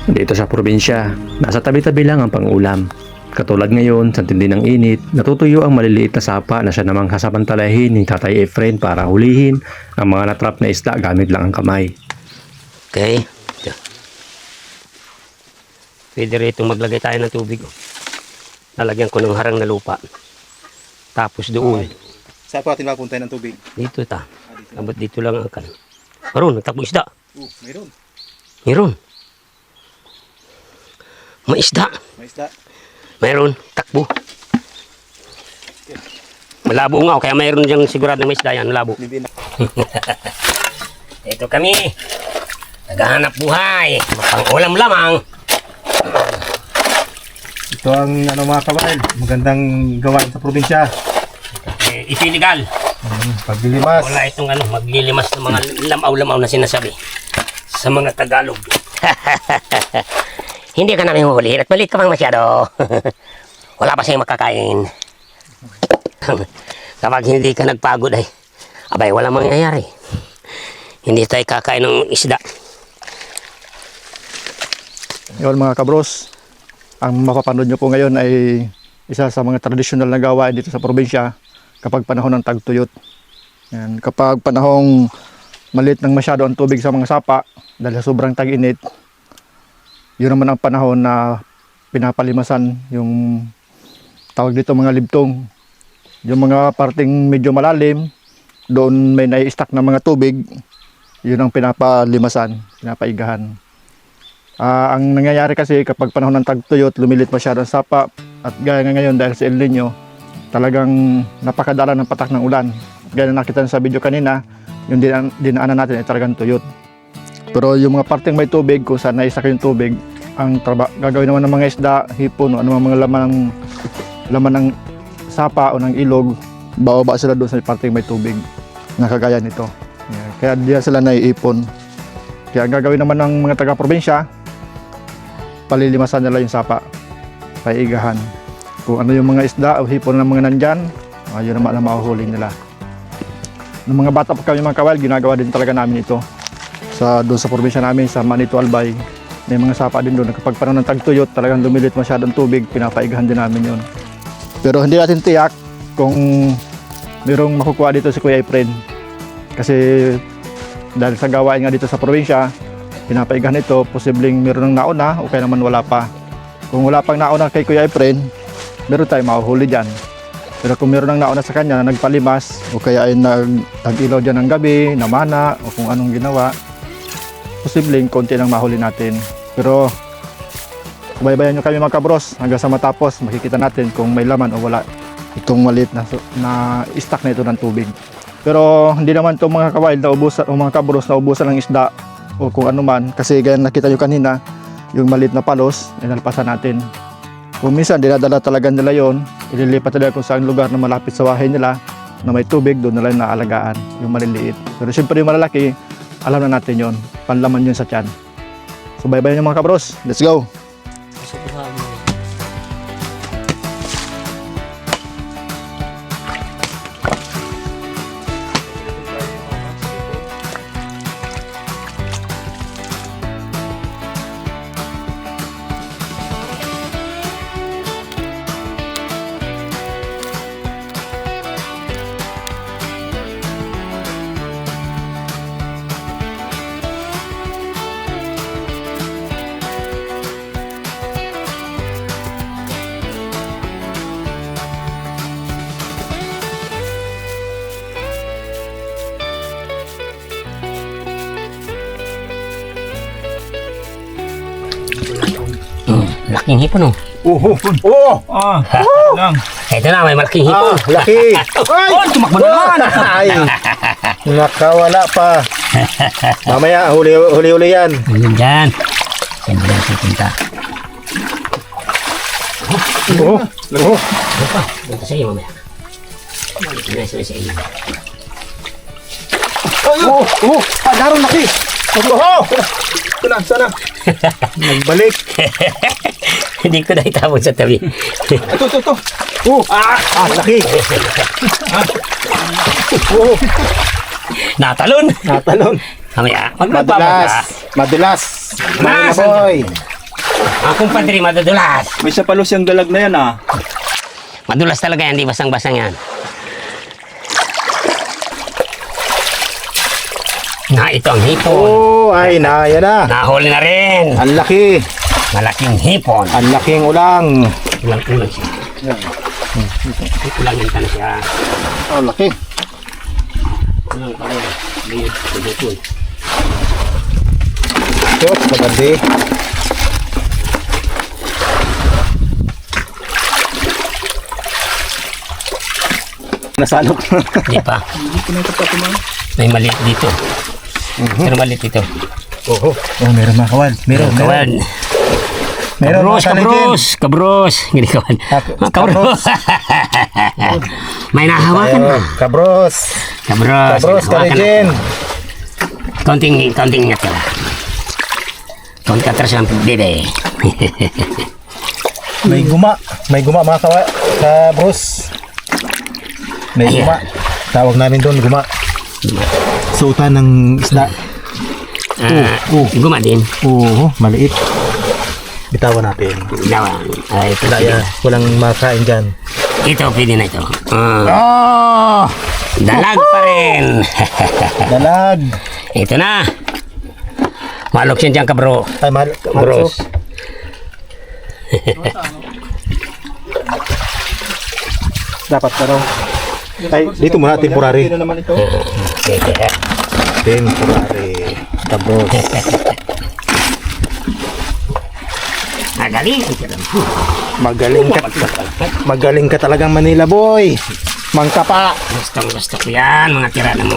Dito sa probinsya, nasa tabi-tabi lang ang pangulam. Katulad ngayon, sa tindi ng init, natutuyo ang maliliit na sapa na siya namang sasamantalahin ni Tatay Efren para hulihin ang mga natrap na isda gamit lang ang kamay. Okay. Pwede rito maglagay tayo ng tubig. Lalagyan ko ng harang na lupa. Tapos doon. Saan po natin mapunta ng tubig? Dito ta. Abot dito lang ang kan. Karon, nagtakbo isda. Mayroon. Meron. May isda. May isda. Mayroon. Takbo. Malabo nga. Kaya mayroon diyang sigurado may isda yan. Malabo. Libi na. Ito kami. Naghahanap buhay. Pang-ulam lamang. Ito ang mga kabayan. Magandang gawain sa probinsya. Ito illegal. Paglilimas. Wala itong maglilimas ng mga lamaw-lamaw na sinasabi sa mga Tagalog. Hindi ka namin huli at malit ka pang masyado. Wala pa siyang makakain. Kapag hindi ka nagpagod ay, abay walang mangyayari. Hindi tayo kakain ng isda. Yun mga kabros, ang mapapanood nyo po ngayon ay isa sa mga tradisyonal na gawain dito sa probinsya kapag panahon ng tagtuyot. Yan, kapag panahong maliit ng masyado ang tubig sa mga sapa dahil sa sobrang tag-init, yun naman ang panahon na pinapalimasan yung tawag dito mga libtong. Yung mga parting medyo malalim, doon may nai-stack na mga tubig, yun ang pinapalimasan, pinapaigahan. Ang nangyayari kasi kapag panahon ng tagtuyot, lumilit masyado ang sapa at gaya ngayon dahil sa El Nino, talagang napakadala ng patak ng ulan. Gaya na nakita sa video kanina, yung dinaanan natin ay talagang tuyot. Pero yung mga parteng may tubig, kung saan naisak yung tubig, ang gagawin naman ng mga isda, hipon o anumang mga laman ng sapa o ng ilog, bababa sila doon sa parteng may tubig na kagaya nito. Yan. Kaya diyan sila naiipon. Kaya ang gagawin naman ng mga taga-probinsya, palilimasan nila yung sapa, paigahan. Kung ano yung mga isda o hipon ng mga nandyan, yun naman ang mahuhuli nila. Nung mga bata pa kami mga kawal, ginagawa din talaga namin ito. Doon sa probinsya namin, sa Manito Albay, may mga sapa din doon. Kapag panahon ng tagtuyot, talagang lumilit masyadong tubig, pinapaigahan din namin yun. Pero hindi natin tiyak kung mayroong makukuha dito si Kuya Efren. Kasi dahil sa gawain nga dito sa probinsya, pinapaigahan ito, posibleng mayroon ng nauna o kaya naman wala pa. Kung wala pang nauna kay Kuya Efren, meron tayong mahuhuli dyan. Pero kung meron ng nauna sa kanya na nagpalimas o kaya ay nag-ilaw dyan ng gabi, namana o kung anong ginawa, posibleng konti lang mahuli natin. Pero baybayan nyo kami mga kabros hanggang sa matapos, makikita natin kung may laman o wala itong maliit na stack na ito ng tubig. Pero hindi naman itong mga kawail na ubusan o mga kabros na ubusan ng isda o kung ano man, kasi gaya nakita nyo kanina yung maliit na palos, inalpasan natin. Kung minsan dinadala talaga nila yon, ililipat nila kung saan lugar na malapit sa bahay nila na may tubig, doon nila naalagaan yung maliliit. Pero siyempre yung malalaki, alam na natin yon, panlaman yun sa tiyan. So bye-bye mga kabros, let's go! Laking hipon oh. Lang. Ito na, may malaking hipon. Laki. Ay, tumakbo na naman. Ay, nakawala pa. Mamaya, huli-huli yan. Ayun dyan. Saan ba yan pupunta? Punta sa iyo mamaya. Sila sa iyo. Darong laki. Sana. Nagbalik. Hindi ko na itapon sa tabi. Ito. Laki. Natalon. Natalon. Mamaya, magpapunta. Madulas. Mga boy. Ang kumpadre, madudulas. May sapalos yung dalag na yan ah. Madulas talaga yan, di basang-basang yan. Na, ito ang hipon. Oh, ay na, yan na. Nahuli na rin. Ang laki. Malaking hipon. Ang laking ulang. Ulang-ulang siya. Ulang ka na siya. Oh, laki. Ulang pa rin. Biyod, biyod. Yos, magandi. Nasalok. Di pa. May maliit dito. Pero maliit dito. Oh, meron mga kawan. Meron. Kawan. Meron Kabros, mga kaligin. kabros, kabros. Gini kawan. Kabros. May nahawakan na. Kabros. Kabros. Kabros, nahawakan na. kaligin. Kaunting ingat ka lang. Kaunting katras ng bebe. May guma. May guma mga kabros. May Ayan. guma. Tawag namin doon, guma. Suutan ng isda. Guma din. Oo, maliit. Bitawan natin. Dawan. Ay, ito Kaya walang makain dyan. Ito, pwede na ito. Ah! Dalag pa rin. Dalag. Ito na. Malok siya dyan, kabro. Ay, Bros. Dapat ka raw. Ay, dito muna, temporary. Dito naman ito. Temporary. Kabros. Magaling. Magaling ka talagang Manila boy. Mangka pa. Gusto ko yan, mga tira na mo.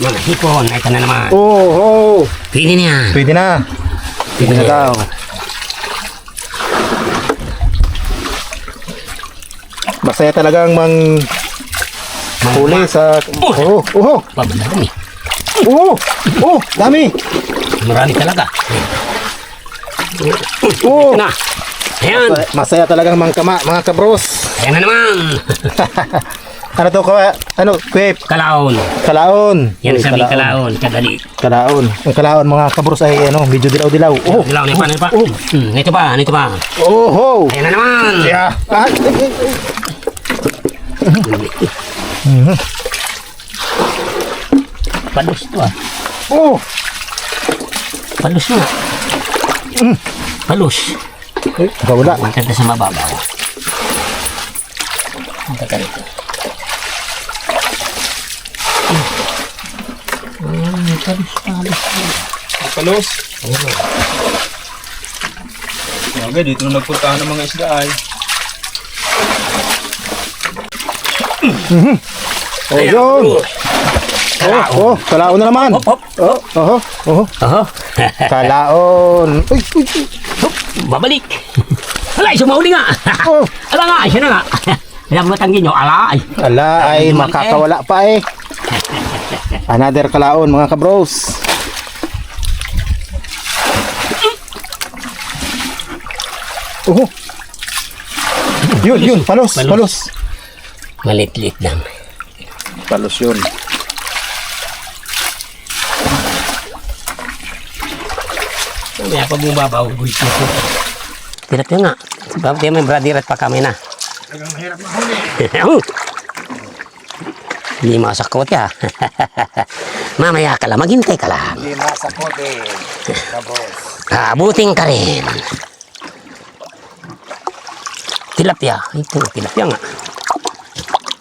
Mga hipon, ito na naman. Oh. Pwede na yan. Pwede na. Pwede na daw. Masaya talagang huli sa... Oh. Pabalami. Dami. Marami talaga. Oh. Ito na. Ayan. Masaya talagang mga kabros. Ayan na naman. Ano to Kwep? Kalaon. Kalaon. Yan Uy, sabi kalaon. Kadali. Kalaon. Ang kalaon mga kabros ay medyo dilaw-dilaw. Oh. Dilaw na pa. Ito pa. Oh. Ayan na naman. Yeah. Palus to ah. Oh. Palus na. Palus. Wala. Maganda sa mababaw. Ang taga rito. Palos. Okay, dito na nagpuntahan ng mga isda ay. Oh, yun. Kalaon na naman. Hop. Oho. Kalaon. Uy. Babalik. Alay, sumahuli nga. Oh. Ala nga, siya na nga. Alam mo tanggin nyo, alay. Ala ay makakawala pa eh. Another kalaon mga kabros. Oh. Yun, palos. Malit-lit lang. Palos yun. Kaya pag bumabaw, gulit na po. Hirap yun nga. Bakit may brother at pa kami na. Talagang hirap mahuli. Hindi masakot ya. Mamaya ka lang, maghintay ka lang. Hindi masakot eh. Kabros. Abuting ka rin. Tilapia. Ito, tilapia nga.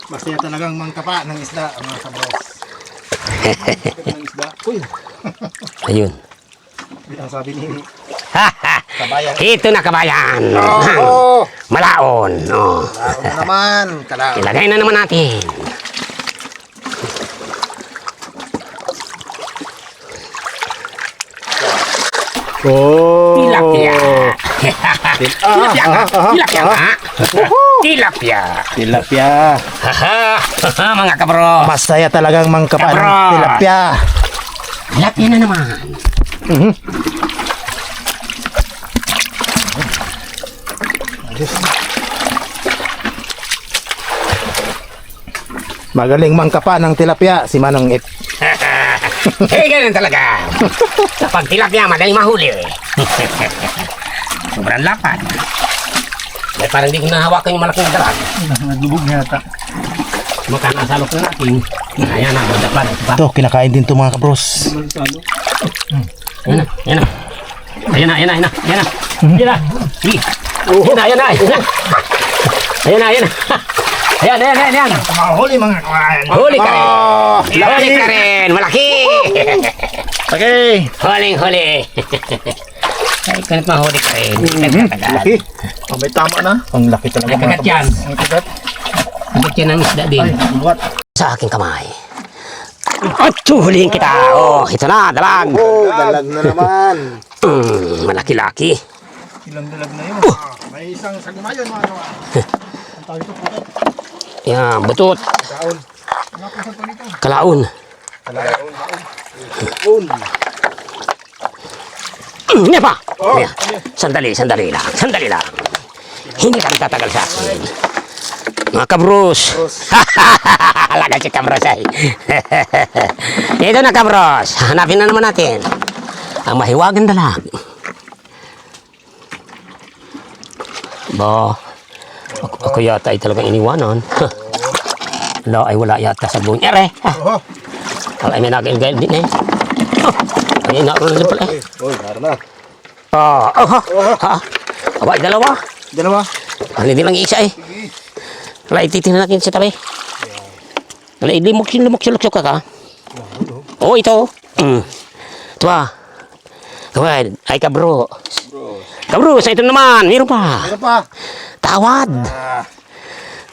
Masaya talagang mangkapa ng isda mga kabros. Ng isda. Uy. Ayun. Ang sabi ni Kabayan. Ito na kabayan. Oh. Malaon. Oh. Kalaon na naman. Kalaon. Ilagay na naman natin. Oh. Tilapia. Tilapia nga. Tilapia nga. Tilapia. Tilapia. Haha, mga kabro. Masaya talagang mangkapa ng Kabros. tilapia. Tilapia na naman. Magaling mangkapa ng tilapia si Manong Ip. Eh, ganun talaga. Kapag tilapia, madaling mahuli. Sobrang lapad. Ay, parang di ko nahawakan yung malaking dalag. Naglubog na yata. Maka nasalok na natin. Ayan na, magdapan. Ito, kinakain din to mga kabros. Ayan na, ayan na. Ayan na, ayan na, ayan na. Ayan na. Ayan na. Sige. Ayan na, ayan na. Ayan na, ayan na. Ayan, ayan, ayan, ayan. Mahuli mga kawan. Huli ka rin. Huli ka rin. Malaki. Okay. Huling, huli. Ay, kanit mahuli ka rin. Laki. Oh, may tama na. Ang laki talaga Ay, kagat yan. Ang kagat. Kagat yan ang isda din. Ay, bulat. Sa aking kamay. At hulihin kita. Oh, ito na, dalag. Oh, dalag na naman. Malaki-laki. Ilang dalag na yun. May isang sagumayon mga kawan. Ang tawag ito po. Yan, butot. Daon. Ano po sa nito? Kalaon. Daon. Hindi pa. Yan. Sandali lang. Sandali lang. Hindi kami tatagal sa akin. Mga kabros. Alaga si kabros ay. Ito na kabros. Hanapin na naman natin. Ang mahiwagang dalag. Ba, ako yata ay talagang iniwanan. Wala ay wala yata sa buong ere. Oh, Wala ay may nag-ilgail din eh. Ay naroon din pala eh. oh, naroon na. Ha? Aba, dalawa. Dalawa. Ano din lang isa eh. Wala, ititingnan natin sa tabi. Wala, limok-sulok ka. Oo, ito. Ito ba? Kawad, ay kabro. Kabro, sa ito naman. Meron pa. Meron pa. Tawad. Ah,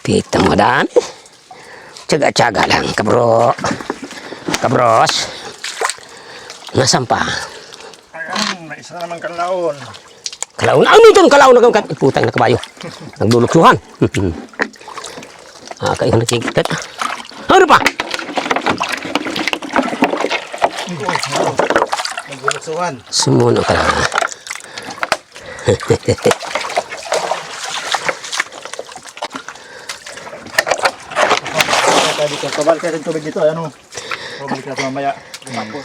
Pitang madami. Tsaga-tsaga lang, kabro. Kabros. Nasaan pa? ayan, may isa na naman kanlaon. Kalaon. Ano ito? Kalaon na kang putang na kabayo. Nagduluksuhan. Kaya nakikita. Ano pa? Nagbulaksuhan. Sumuno ka na. Kaya dito, pabalik natin tubig dito. Ano? Pabalik natin mamaya. Tapos.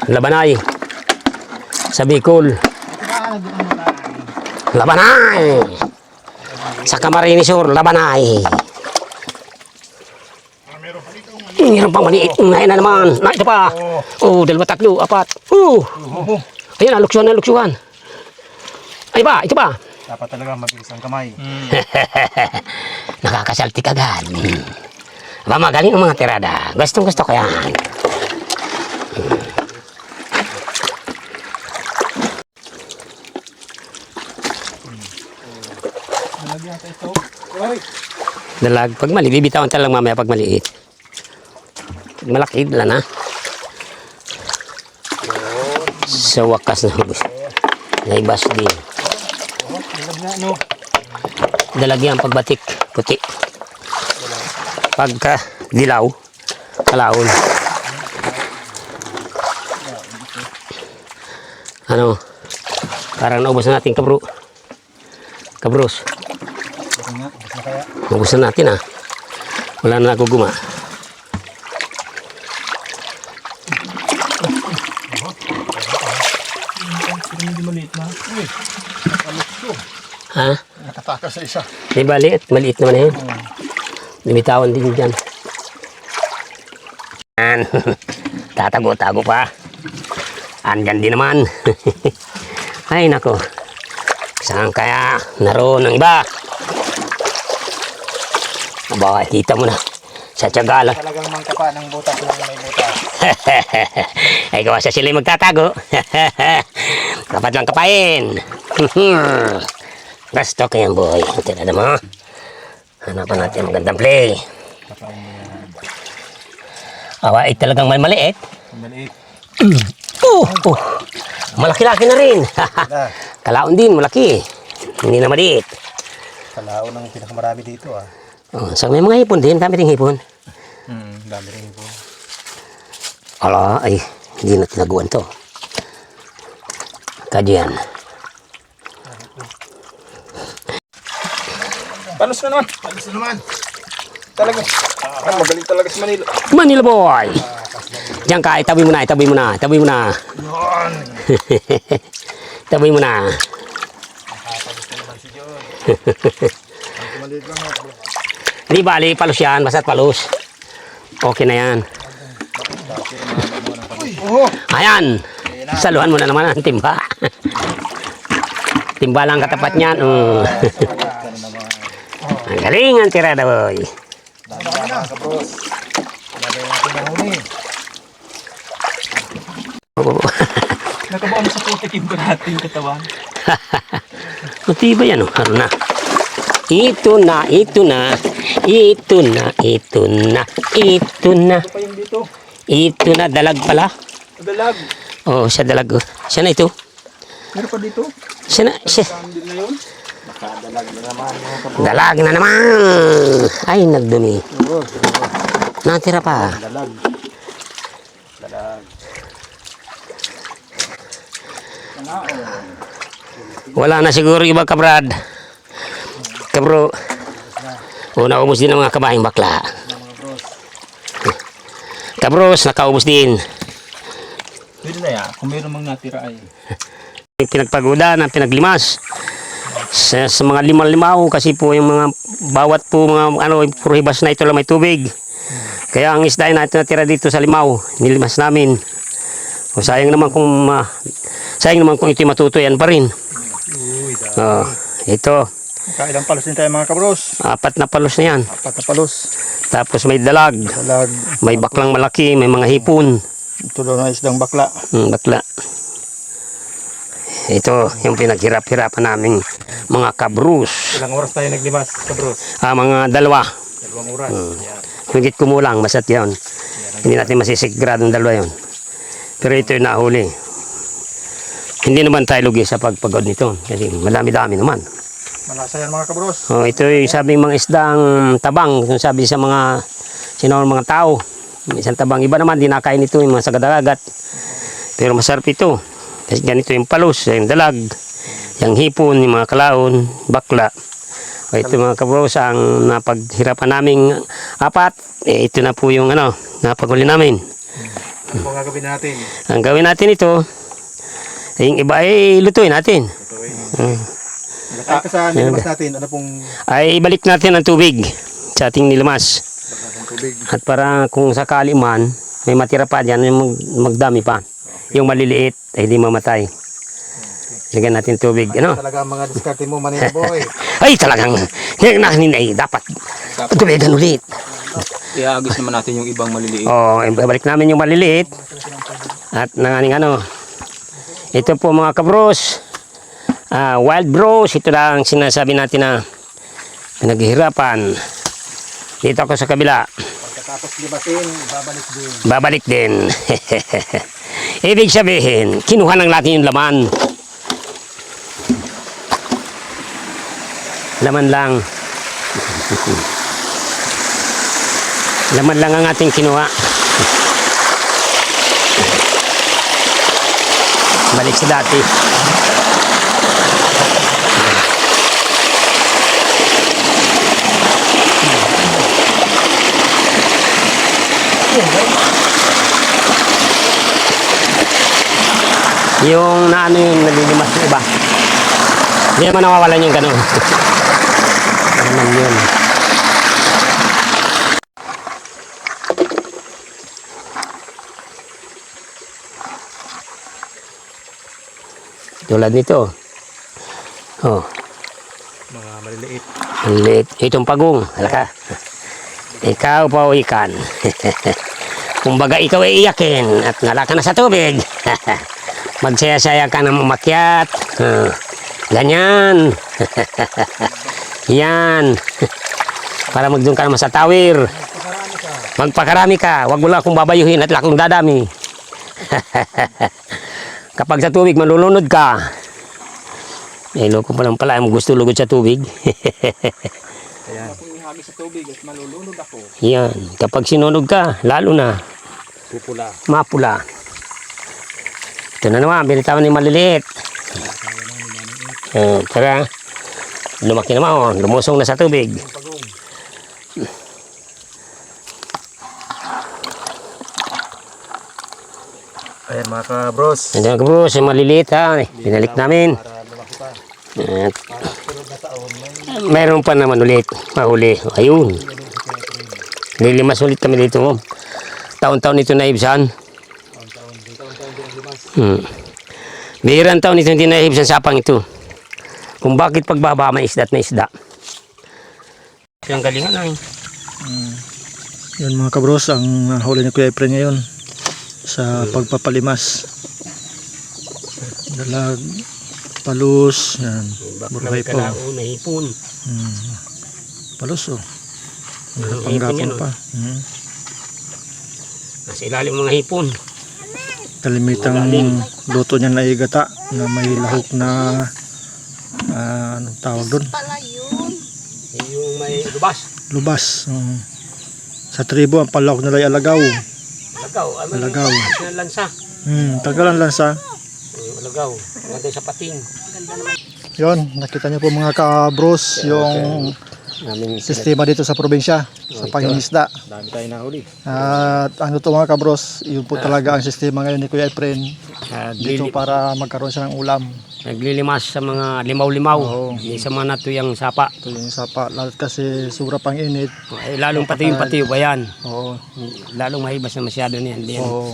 Labanay. Sa Bicol. Labanay. Sa Camarines Sur, Labanay. Meron pang maliit. Ngayon na naman. Ito pa. Dalawa, tatlo, apat. Ayan, luksuhan. Ay ba, ito ba? Dapat talaga mabilis ang kamay. Nakakasaltik agad. Aba, magaling ang mga tirada. Gustong-gusto ko yan. Nalagyan ka ito. Uy! Dalag. Pag mali, bibitawan tayo lang mamaya pag maliit. Pag malaki, dala na. Sa wakas na hubos. Naibas din. Nalagyan ano? Dalagyan pagbatik. Puti. Pagka dilaw. Kalaon. Ano? Parang naubos na natin kabro. Kabros. Naubos na natin ah. Wala na naguguma. Hindi maliit na. Uy! Nakalukso. Ha? Nakatakas sa isa. Di ba liit? Maliit naman na yun. Limitawan din dyan. Yan. Tatago-tago pa. Andyan din naman. Ay nako. Saan kaya naroon ng iba? Aba, kita mo na. Sa tiyaga lang. Talagang mangkapa ng butas lang may butas. Ay gawa sa sila magtatago. Dapat lang kapain. Gusto ko yan boy. Tingnan mo. Hanapan natin magandang play. Awa ay talagang maliit. Maliit. Malaki-laki na rin. Kalaon din, malaki. Hindi na maliit. Kalao ng pinakamarami dito ah. So may mga hipon din, dami ring hipon. Dami rin po. Ala, ay, hindi na tinaguan to. Kadyan. Panos na naman. Panos na naman. Talaga. Magaling talaga si Manila. Manila boy! Diyan ka, itabi mo na, itabi mo na, itabi mo na. Yun. Itabi mo na. Maliit lang mga kabros. Di bali, palos yan. Basta't palos. Okay na yan. Oh, Ayan. Saluhan mo na naman ang timba. Timba lang katapat niyan. Ang galing ang tirada, boy. dami na mga kabros. Lagay natin ng huli. Nakabaon sa putikim ko natin katawan. Matibay yan, oh. Ano na? Ito na, ito na. Ito na, ito na. Ito na. Pa yung dito. Ito na, dalag pala. Dalag. Oh, siya dalag. Oh. Siya na ito. Meron pa dito. Siya na, siya. Saan din na yun? Dalag na naman. Ay, nagdumi. Natira pa. Wala na siguro iba kabrad. Kabro. O, naubos din ang mga kabaing bakla. Kabros, nakaubos din. Pwede na yan. Kung meron mang natira ay. Pinagpagoda na pinaglimas. Sa mga limaw kasi po yung mga bawat po mga puro hibas na ito lang may tubig. Kaya ang isda ay natira dito sa limaw, nilimas namin. O sayang naman kung ito'y matutuyan pa rin. Ito, Kailang palos din tayo mga kabros. 4 na palos na yan. 4 na palos. Tapos may dalag, Dalag. may baklang malaki, may mga hipon. Ito daw na isdang bakla. Bakla. Ito yung pinaghirap-hirapan naming mga kabrus. Ilang oras tayo naglimas, kabros? Mga 2. 2 oras. Yan. Higit kumulang, masat yun. Hindi natin masisigurado ng 2 yun. Pero ito yung nahuli. Hindi naman tayo lugi sa pagpagod nito. Kasi madami-dami naman. Malasa yan mga kabros. Ito yung sabing mga isdang tabang. Yung sabi sa mga mga tao. Isang tabang. Iba naman, di nakain ito yung mga sagadagat. Pero masarap ito. Kasi ganito yung palos, yung dalag, yung hipon, yung mga kalaon, bakla. Ito mga kabros, ang napaghirapan naming 4. Ito na po yung napaghuli namin. Ano pong gagawin natin? Ang gawin natin ito, yung iba ay lutuin natin. Lakay ka sa nilimas natin, ano pong Ay ibalik natin ang tubig sa ating nilimas. tubig? At para kung sakali man, may matira pa dyan, yung magdami pa. Yung maliliit, ay hindi mamatay. Lagyan natin tubig. Talaga ang mga diskarte mo, Manila Boy. Ay talagang, ay dapat tubigan ulit. Iagis naman natin yung ibang maliliit. Ibalik namin yung maliliit. At nanganing ito po mga kabros, wild bros, ito lang sinasabi natin na pinaghihirapan. Dito ako sa kabila. Pagkatapos libasin, babalik din. Babalik din. Ibig sabihin, kinuha lang natin yung laman. Laman lang. Laman lang ang ating kinuha. Balik sa dati. Yung yung nalilimas na iba. Hindi naman nawawalan yung ganun. Naman yun. Tulad nito. Mga maliliit. Maliliit. Itong pagong. Halaka. Ikaw pa ikan. Kumbaga ikaw ay iyakin at nala ka na sa tubig. Magsaya-saya ka na umakyat. Ganyan. Yan. Para magdoon ka naman sa tawir. Magpakarami ka. Huwag mo lang akong babayuhin at lakong dadami. Kapag sa tubig malulunod ka. Loko pa lang pala. Gusto lugod sa tubig. Ayan. Kung ihagis sa tubig at malulunod ako. Yan. Kapag sinunog ka, lalo na. Pupula. Mapula. Ito na naman, binitawan yung maliliit. Tara. Lumaki naman, lumusong na sa tubig. Ayan mga kabros. Ayan ka bro, yung maliliit ha. Binalik namin. Para lumaki pa. At Meron pa naman ulit. Mahuli. Ayun. Lilimas ulit kami dito. Oh. Taon-taon ito naibsan. Bihirang taon ito hindi naibsan sapang ito. Kung bakit pagbaba may isda at may isda. Yung galingan ay. Yun mga kabros, ang huli ni Kuya Efren ngayon sa pagpapalimas. Dalag, palus, yan. Buray po. May hipon. Palus oh. Hipon yan, Panggapon oh. pa. Nasa ilalim mga hipon. Kalimitang luto niya na igata na may lahok na anong tawag doon? Yung may lubas. Lubas. Sa tribo, ang palahok nila ay alagaw. Alagaw. Alagaw. Lansa. Tagalan lansa. Alagaw. Maganda sa pating. Yun, nakita niyo po mga kabros yung sistema dito sa probinsya sa pangingisda. Dami tayo nahuli. At ano to mga kabros, yun po talaga ang sistema ngayon ni Kuya Efren dito para magkaroon siya ng ulam. Naglilimas sa mga limaw-limaw. Oo. Hindi sa mga natuyang sapa. Ito yung sapa, lalo kasi sobra pang init. Lalong patiyong-patiyo ba yan? Oo. Lalong mahibas na masyado niyan. Di yan. Oo.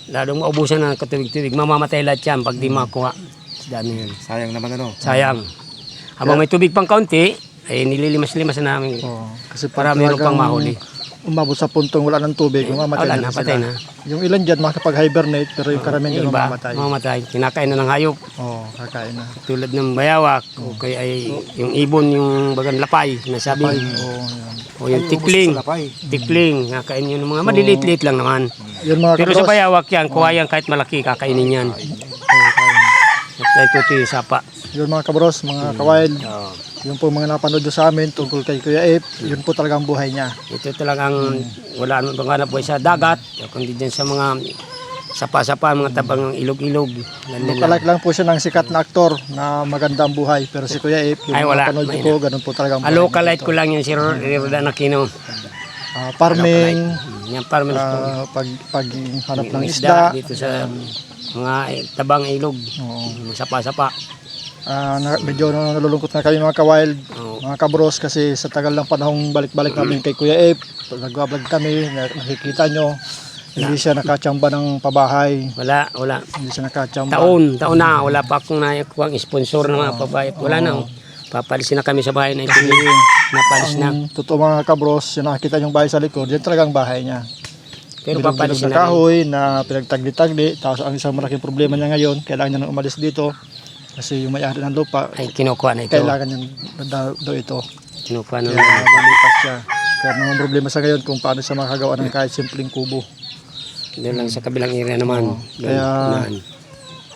Lalong maubusan ng katubig-tubig. Mamamatay lahat yan pag di makuha. Dami yan. Sayang naman ano. Sayang. Habang may tubig pang kaunti, ay nililimas-limas na namin. Oo. Kasi Para meron pang mahuli. Umabot sa puntong wala ng tubig, mamamatay Wala na na, patay sila. na. Yung ilan dyan makakapag-hibernate pero yung karamihan dyan Yung iba, mamamatay. mamamatay. Kinakain na ng hayop. Oo, kakain na. Tulad ng bayawak. O kaya ay yung ibon, yung bagang lapay. Nasabi. Oo, yan. O yung tikling. Tikling. Nakain yun ng mga maliliit-liit lang naman. Yun mga Pero sa kabros. bayawak yan, kuha yan kahit malaki, kakainin yan. At ito yung sapa. Yun mga kabros, mga kawail. Yun po mga napanood nyo sa amin tungkol kay Kuya Ep. Yun po talagang buhay niya. Ito talagang wala nang panganap buhay sa dagat, kundi dyan sa mga sapa-sapa, mga tabang ilog-ilog. Lookalike lang po siya ng sikat na aktor na magandang buhay. Pero si Kuya Ep, yung Ay, mga wala. napanood nyo po, ganun po talagang buhay. Alokalite ko lang yung si Rodan Aquino. Farming, Yan parang paghanap ng isda. dito sa mga tabang ilog, Oo. sapa-sapa. Medyo nalulungkot na kami mga kawild, Oo. mga kabros, kasi sa tagal ng panahong balik-balik namin kay Kuya Ep, nag-vlog kami, nakikita nyo, hindi siya nakachamba ng pabahay, Wala. hindi siya nakachamba. Taon na, wala pa akong nakuha ang sponsor ng mga pabayat. Wala na. Papalisin na kami sa bahay na ito. Napalis na. Ang totoo mga kabros, yung nakikita yung bahay sa likod, yan talagang bahay niya. Pero Bilog-bilog papalisin na na rin. kahoy na pinagtagli-tagli, tapos ang isang malaking problema niya ngayon, kailangan niya nang umalis dito, kasi yung may-ari ng lupa, Ay, kinukuha na ito. kailangan niya daw ito. Kinukuha na Kaya lang. nalipas siya. Kaya naman problema sa ngayon kung paano siya makagawa ng kahit simpleng kubo. Doon lang sa kabilang area naman. Doon, Kaya- unahan.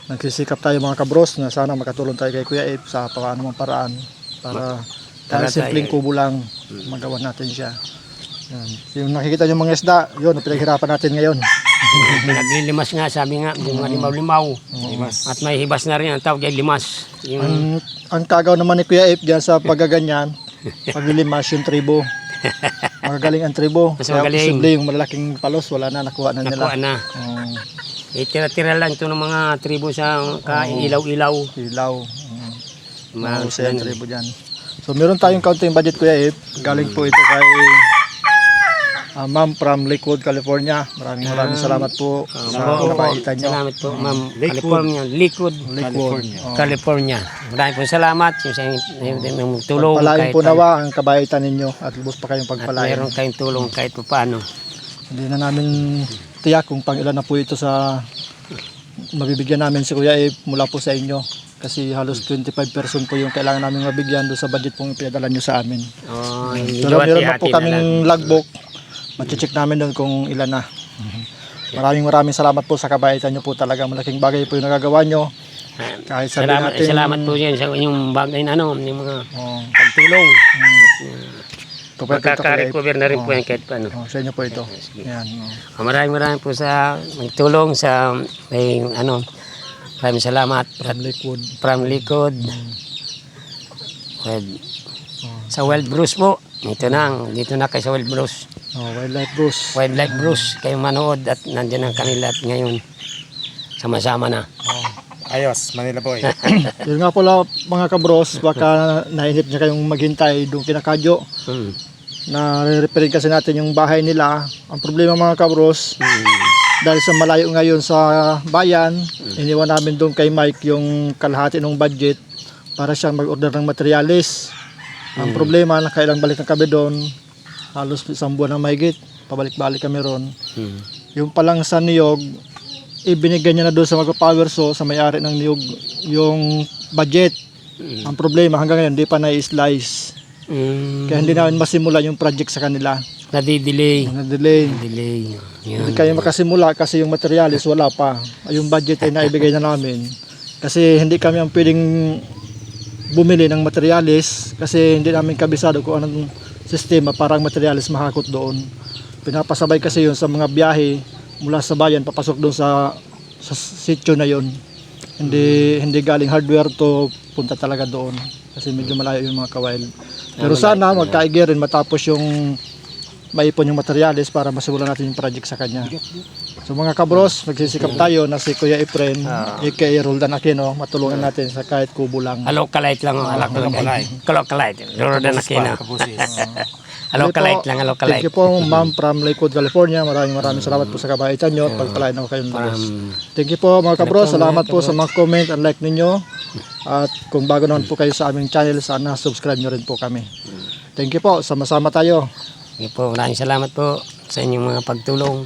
Nagsisikap tayo mga kabros na sana makatulong tayo kay Kuya Ep sa paano mang paraan para kahit simpleng kubo lang magawa natin siya. Yan. Yung nakikita yung mga isda, yun, pinaghirapan natin ngayon. Naglilimas nga, sabi nga, yung mga limaw-limaw. At may hibas na rin ang tawag ay limas. Yung Ang kagaw naman ni Kuya Ep dyan sa paggaganyan, paglilimas yung tribo. Magagaling ang tribo. Mas Kaya magaling. posible yung malaking palos, wala na, nakuha na nila. nakuha na. Um, Tira-tira lang ito ng mga tribo sa kailaw-ilaw. ilaw. Mahusay Mahusay ang tribo dyan. So meron tayong counting budget Kuya Ep. Galing po ito kay Ma'am from Lakewood, California. Maraming salamat po sa kapaitan nyo. Salamat po, Ma'am. California. Lakewood, Lakewood. California. Maraming po salamat. Yung sa yung tulong. Pagpalain kahit po nawa ang kabaitan ninyo at lubos pa kayong At pagpalain. meron kayong tulong kahit pa paano. Hindi na namin tiyak kung pang ilan na po ito sa mabibigyan namin si Kuya Ep mula po sa inyo. Kasi halos 25% po yung kailangan namin mabigyan doon sa budget pong pinadala nyo sa amin. Oh, Pero meron na po kaming logbook. Mache-check namin doon kung ilan na. Maraming salamat po sa kabaitan nyo po talaga. Malaking bagay po yung nagagawa nyo. Kahit sabihin natin, Salamat po yan sa inyong bagay na ano, yung mga oh, pagtulong. ito po ito, Kuya Ep. Magkaka-recover na rin po yan kahit paano. Oh, sa inyo po ito. Yan. Oh. Maraming po sa magtulong sa maraming salamat Lakewood. from Likod. Well, sa Wild Bruce po. Dito na kayo sa Wild Bruce. Oh, Wildlife Bruce. Wildlife Bruce, kayo manood at nandiyan ang kanila at ngayon sama-sama na. Ayos, Manila boy. Yun nga pala mga kabros, baka nainip niya kayong maghintay doon kinakadyo. Hmm. Na re-repair kasi natin yung bahay nila. Ang problema mga kabros, dahil sa malayo ngayon sa bayan, iniwan namin doon kay Mike yung kalahati ng budget para siyang mag-order ng materialis. Ang problema, nakailang balik na kami doon, halos isang buwan na mahigit, pabalik-balik kami ron. Yung palang sa niyog, ibinigay niya na doon sa magpa-power so sa may-ari ng niyog yung budget. Ang problema hanggang ngayon, hindi pa na-slice. Kaya hindi namin masimula yung project sa kanila. Nadidelay. Na-delay. Delay. Hindi kayo makasimula kasi yung materialis wala pa. Yung budget ay naibigay na namin. Kasi hindi kami ang pwedeng bumili ng materialis kasi hindi namin kabisado kung anong sistema para ang materialis mahakot doon. Pinapasabay kasi yun sa mga biyahe mula sa bayan papasok doon sa sitio na yun. Hindi galing hardware to punta talaga doon kasi medyo malayo yung mga kawail. Pero sana magkaigirin matapos yung maipon yung materialis para masimulan natin yung project sa kanya. So mga kabros, magsisikap tayo na si Kuya Efren, aka Roldan Aquino, matulungan natin sa kahit kubo lang. Alokalite lang. Alokalite. Jordan Aquino. Alokalite lang. Thank you po ma'am from Lakewood, California. Maraming salamat po sa kabaitan nyo at pagpalain ako kayong labas. Thank you po mga kabros. Salamat po sa mga comment and like ninyo. At kung bago naman po kayo sa aming channel, sana subscribe nyo rin po kami. Thank you po. Sama-sama tayo. Sige po, maraming salamat po sa inyong mga pagtulong.